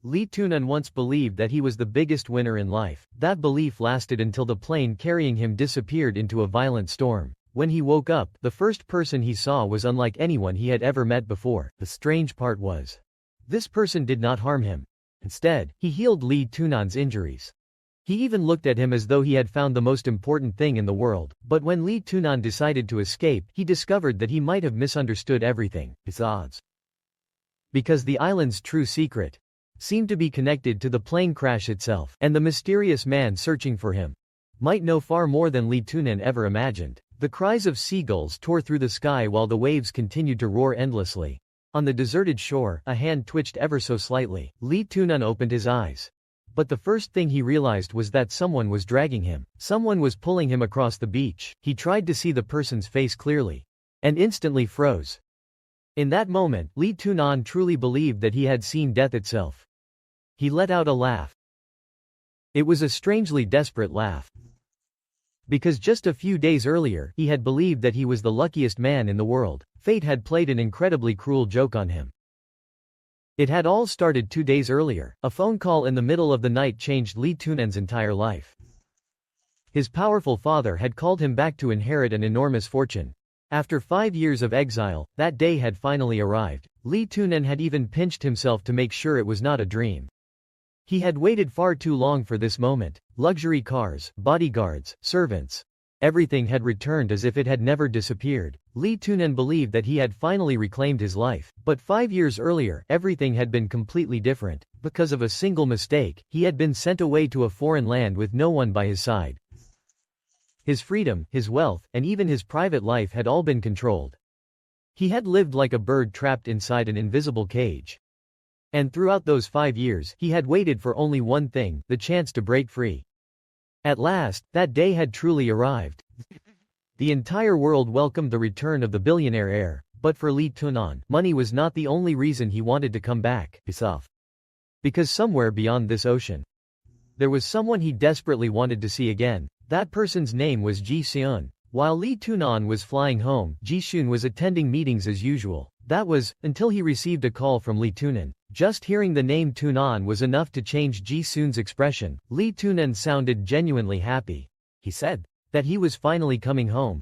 Li Tunan once believed that he was the biggest winner in life. That belief lasted until the plane carrying him disappeared into a violent storm. When he woke up, the first person he saw was unlike anyone he had ever met before. The strange part was, this person did not harm him. Instead, he healed Li Tunan's injuries. He even looked at him as though he had found the most important thing in the world. But when Li Tunan decided to escape, he discovered that he might have misunderstood everything. His odds. Because the island's true secret seemed to be connected to the plane crash itself, and the mysterious man searching for him might know far more than Li Tunan ever imagined. The cries of seagulls tore through the sky while the waves continued to roar endlessly. On the deserted shore, a hand twitched ever so slightly. Li Tunan opened his eyes. But the first thing he realized was that someone was dragging him. Someone was pulling him across the beach. He tried to see the person's face clearly, and instantly froze. In that moment, Li Tunan truly believed that he had seen death itself. He let out a laugh. It was a strangely desperate laugh. Because just a few days earlier, he had believed that he was the luckiest man in the world. Fate had played an incredibly cruel joke on him. It had all started 2 days earlier. A phone call in the middle of the night changed Li Tunan's entire life. His powerful father had called him back to inherit an enormous fortune. After 5 years of exile, that day had finally arrived. Li Tunan had even pinched himself to make sure it was not a dream. He had waited far too long for this moment. Luxury cars, bodyguards, servants. Everything had returned as if it had never disappeared. Li Tunan believed that he had finally reclaimed his life. But 5 years earlier, everything had been completely different. Because of a single mistake, he had been sent away to a foreign land with no one by his side. His freedom, his wealth, and even his private life had all been controlled. He had lived like a bird trapped inside an invisible cage. And throughout those 5 years, he had waited for only one thing, the chance to break free. At last, that day had truly arrived. The entire world welcomed the return of the billionaire heir, but for Li Tunan, money was not the only reason he wanted to come back. Because somewhere beyond this ocean, there was someone he desperately wanted to see again. That person's name was Ji Seun. While Li Tunan was flying home, Ji Seun was attending meetings as usual. That was, until he received a call from Li Tunan. Just hearing the name Tunan was enough to change Ji Seun's expression. Li Tunan sounded genuinely happy. He said that he was finally coming home.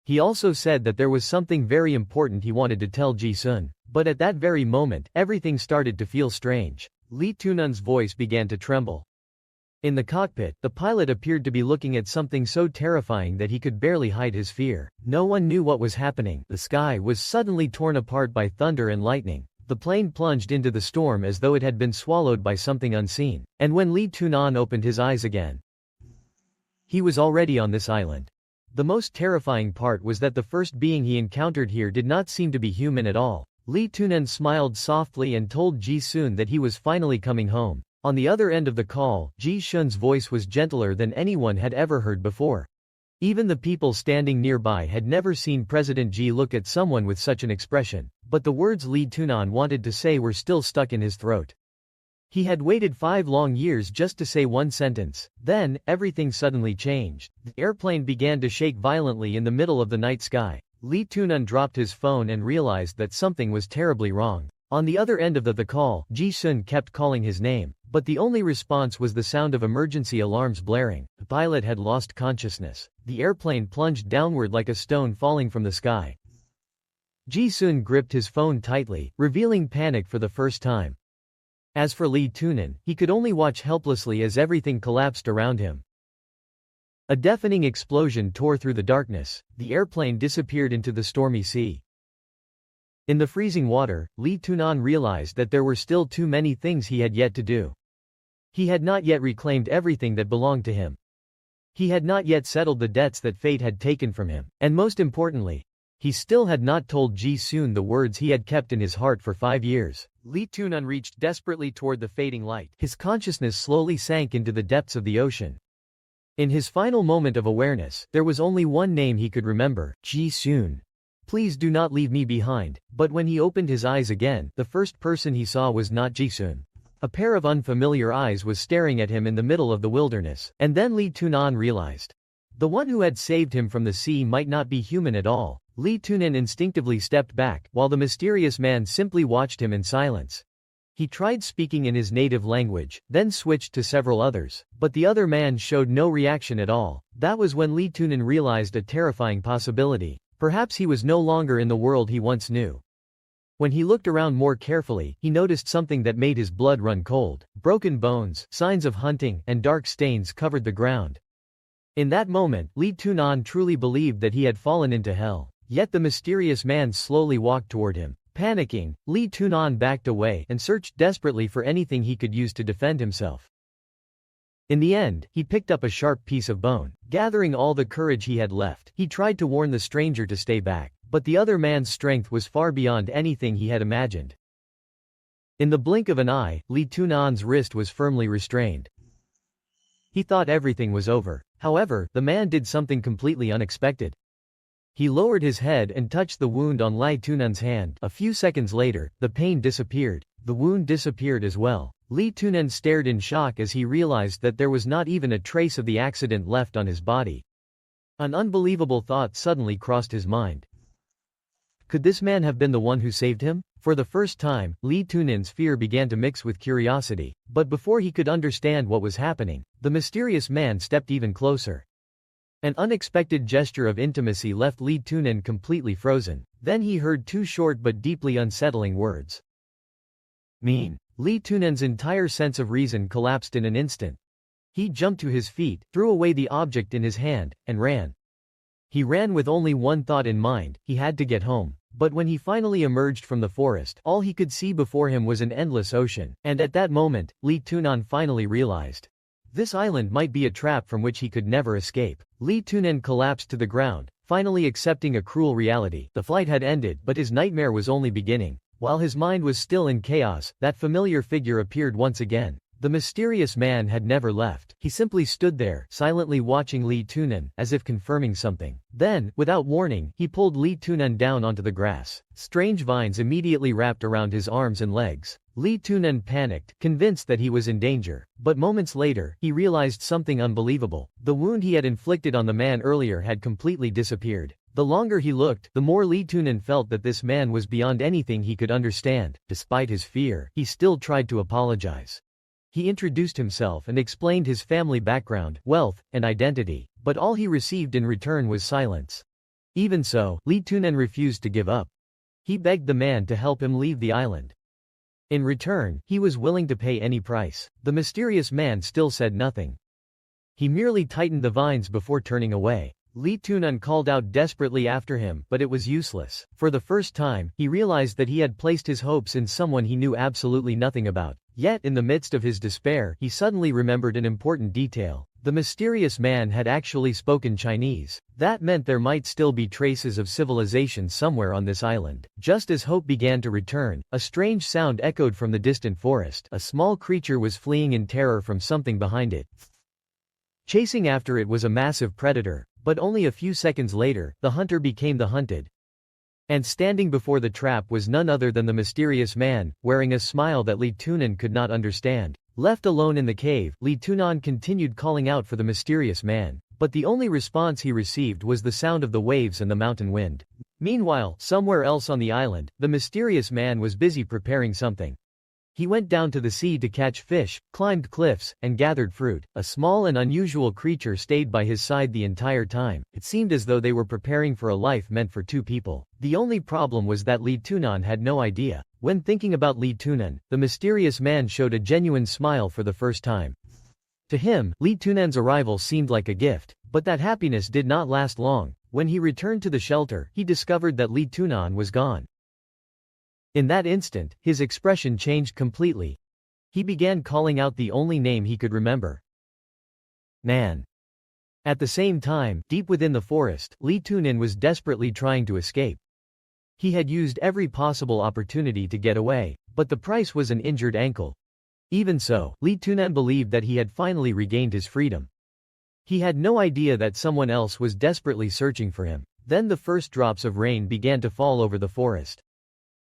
He also said that there was something very important he wanted to tell Ji Seun. But at that very moment, everything started to feel strange. Li Tunan's voice began to tremble. In the cockpit, the pilot appeared to be looking at something so terrifying that he could barely hide his fear. No one knew what was happening. The sky was suddenly torn apart by thunder and lightning. The plane plunged into the storm as though it had been swallowed by something unseen. And when Li Tunan opened his eyes again, he was already on this island. The most terrifying part was that the first being he encountered here did not seem to be human at all. Li Tunan smiled softly and told Ji Seun that he was finally coming home. On the other end of the call, Ji Seun's voice was gentler than anyone had ever heard before. Even the people standing nearby had never seen President Ji look at someone with such an expression, but the words Li Tunan wanted to say were still stuck in his throat. He had waited 5 long years just to say one sentence. Then, everything suddenly changed. The airplane began to shake violently in the middle of the night sky. Li Tunan dropped his phone and realized that something was terribly wrong. On the other end of the call, Ji Seun kept calling his name, but the only response was the sound of emergency alarms blaring. The pilot had lost consciousness. The airplane plunged downward like a stone falling from the sky. Ji Seun gripped his phone tightly, revealing panic for the first time. As for Li Tunan, he could only watch helplessly as everything collapsed around him. A deafening explosion tore through the darkness. The airplane disappeared into the stormy sea. In the freezing water, Li Tunan realized that there were still too many things he had yet to do. He had not yet reclaimed everything that belonged to him. He had not yet settled the debts that fate had taken from him. And most importantly, he still had not told Ji Seun the words he had kept in his heart for 5 years. Li Tunan reached desperately toward the fading light. His consciousness slowly sank into the depths of the ocean. In his final moment of awareness, there was only one name he could remember: Ji Seun. Please do not leave me behind. But when he opened his eyes again, the first person he saw was not Ji Seun. A pair of unfamiliar eyes was staring at him in the middle of the wilderness. And then Li Tunan realized. The one who had saved him from the sea might not be human at all. Li Tunan instinctively stepped back, while the mysterious man simply watched him in silence. He tried speaking in his native language, then switched to several others, but the other man showed no reaction at all. That was when Li Tunan realized a terrifying possibility. Perhaps he was no longer in the world he once knew. When he looked around more carefully, he noticed something that made his blood run cold. Broken bones, signs of hunting, and dark stains covered the ground. In that moment, Li Tunan truly believed that he had fallen into hell. Yet the mysterious man slowly walked toward him. Panicking, Li Tunan backed away and searched desperately for anything he could use to defend himself. In the end, he picked up a sharp piece of bone. Gathering all the courage he had left, he tried to warn the stranger to stay back, but the other man's strength was far beyond anything he had imagined. In the blink of an eye, Li Tunan's wrist was firmly restrained. He thought everything was over. However, the man did something completely unexpected. He lowered his head and touched the wound on Li Tunan's hand. A few seconds later, the pain disappeared. The wound disappeared as well. Li Tunan stared in shock as he realized that there was not even a trace of the accident left on his body. An unbelievable thought suddenly crossed his mind. Could this man have been the one who saved him? For the first time, Li Tunan's fear began to mix with curiosity, but before he could understand what was happening, the mysterious man stepped even closer. An unexpected gesture of intimacy left Li Tunan completely frozen. Then he heard two short but deeply unsettling words. Mean. Li Tunan's entire sense of reason collapsed in an instant. He jumped to his feet, threw away the object in his hand, and ran. He ran with only one thought in mind: he had to get home. But when he finally emerged from the forest, all he could see before him was an endless ocean, and at that moment, Li Tunan finally realized. This island might be a trap from which he could never escape. Li Tunan collapsed to the ground, finally accepting a cruel reality. The flight had ended, but his nightmare was only beginning. While his mind was still in chaos, that familiar figure appeared once again. The mysterious man had never left. He simply stood there, silently watching Li Tunan, as if confirming something. Then, without warning, he pulled Li Tunan down onto the grass. Strange vines immediately wrapped around his arms and legs. Li Tunan panicked, convinced that he was in danger. But moments later, he realized something unbelievable. The wound he had inflicted on the man earlier had completely disappeared. The longer he looked, the more Li Tunan felt that this man was beyond anything he could understand. Despite his fear, he still tried to apologize. He introduced himself and explained his family background, wealth, and identity, but all he received in return was silence. Even so, Li Tunan refused to give up. He begged the man to help him leave the island. In return, he was willing to pay any price. The mysterious man still said nothing. He merely tightened the vines before turning away. Li Tunan called out desperately after him, but it was useless. For the first time, he realized that he had placed his hopes in someone he knew absolutely nothing about. Yet, in the midst of his despair, he suddenly remembered an important detail. The mysterious man had actually spoken Chinese. That meant there might still be traces of civilization somewhere on this island. Just as hope began to return, a strange sound echoed from the distant forest. A small creature was fleeing in terror from something behind it. Chasing after it was a massive predator. But only a few seconds later, the hunter became the hunted. And standing before the trap was none other than the mysterious man, wearing a smile that Li Tunan could not understand. Left alone in the cave, Li Tunan continued calling out for the mysterious man. But the only response he received was the sound of the waves and the mountain wind. Meanwhile, somewhere else on the island, the mysterious man was busy preparing something. He went down to the sea to catch fish, climbed cliffs, and gathered fruit. A small and unusual creature stayed by his side the entire time. It seemed as though they were preparing for a life meant for two people. The only problem was that Li Tunan had no idea. When thinking about Li Tunan, the mysterious man showed a genuine smile for the first time. To him, Li Tunan's arrival seemed like a gift, but that happiness did not last long. When he returned to the shelter, he discovered that Li Tunan was gone. In that instant, his expression changed completely. He began calling out the only name he could remember. Nan. At the same time, deep within the forest, Li Tunan was desperately trying to escape. He had used every possible opportunity to get away, but the price was an injured ankle. Even so, Li Tunan believed that he had finally regained his freedom. He had no idea that someone else was desperately searching for him. Then the first drops of rain began to fall over the forest.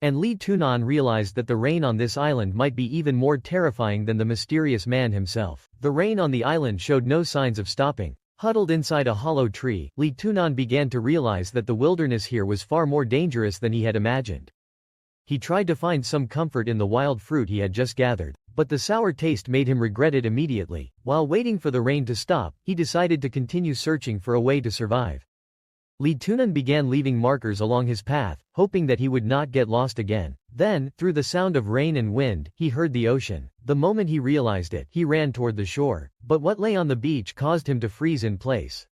And Li Tunan realized that the rain on this island might be even more terrifying than the mysterious man himself. The rain on the island showed no signs of stopping. Huddled inside a hollow tree, Li Tunan began to realize that the wilderness here was far more dangerous than he had imagined. He tried to find some comfort in the wild fruit he had just gathered, but the sour taste made him regret it immediately. While waiting for the rain to stop, he decided to continue searching for a way to survive. Li Tunan began leaving markers along his path, hoping that he would not get lost again. Then, through the sound of rain and wind, he heard the ocean. The moment he realized it, he ran toward the shore, but what lay on the beach caused him to freeze in place.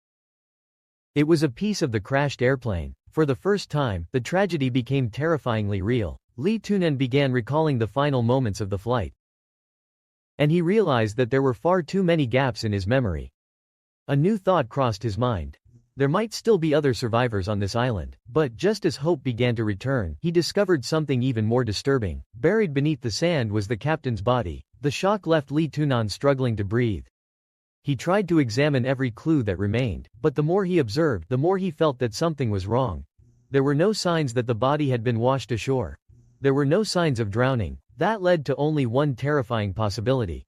It was a piece of the crashed airplane. For the first time, the tragedy became terrifyingly real. Li Tunan began recalling the final moments of the flight. And he realized that there were far too many gaps in his memory. A new thought crossed his mind. There might still be other survivors on this island, but just as hope began to return, he discovered something even more disturbing. Buried beneath the sand was the captain's body. The shock left Li Tunan struggling to breathe. He tried to examine every clue that remained, but the more he observed, the more he felt that something was wrong. There were no signs that the body had been washed ashore. There were no signs of drowning. That led to only one terrifying possibility.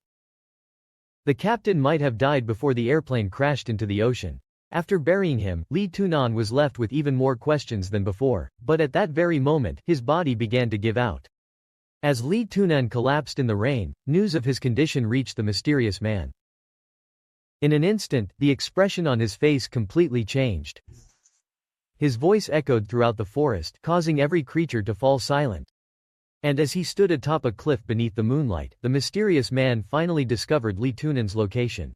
The captain might have died before the airplane crashed into the ocean. After burying him, Li Tunan was left with even more questions than before, but at that very moment, his body began to give out. As Li Tunan collapsed in the rain, news of his condition reached the mysterious man. In an instant, the expression on his face completely changed. His voice echoed throughout the forest, causing every creature to fall silent. And as he stood atop a cliff beneath the moonlight, the mysterious man finally discovered Li Tunan's location.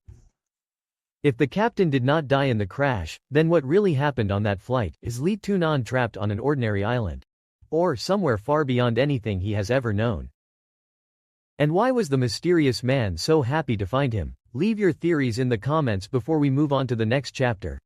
If the captain did not die in the crash, then what really happened on that flight? Is Li Tunan trapped on an ordinary island? Or somewhere far beyond anything he has ever known? And why was the mysterious man so happy to find him? Leave your theories in the comments before we move on to the next chapter.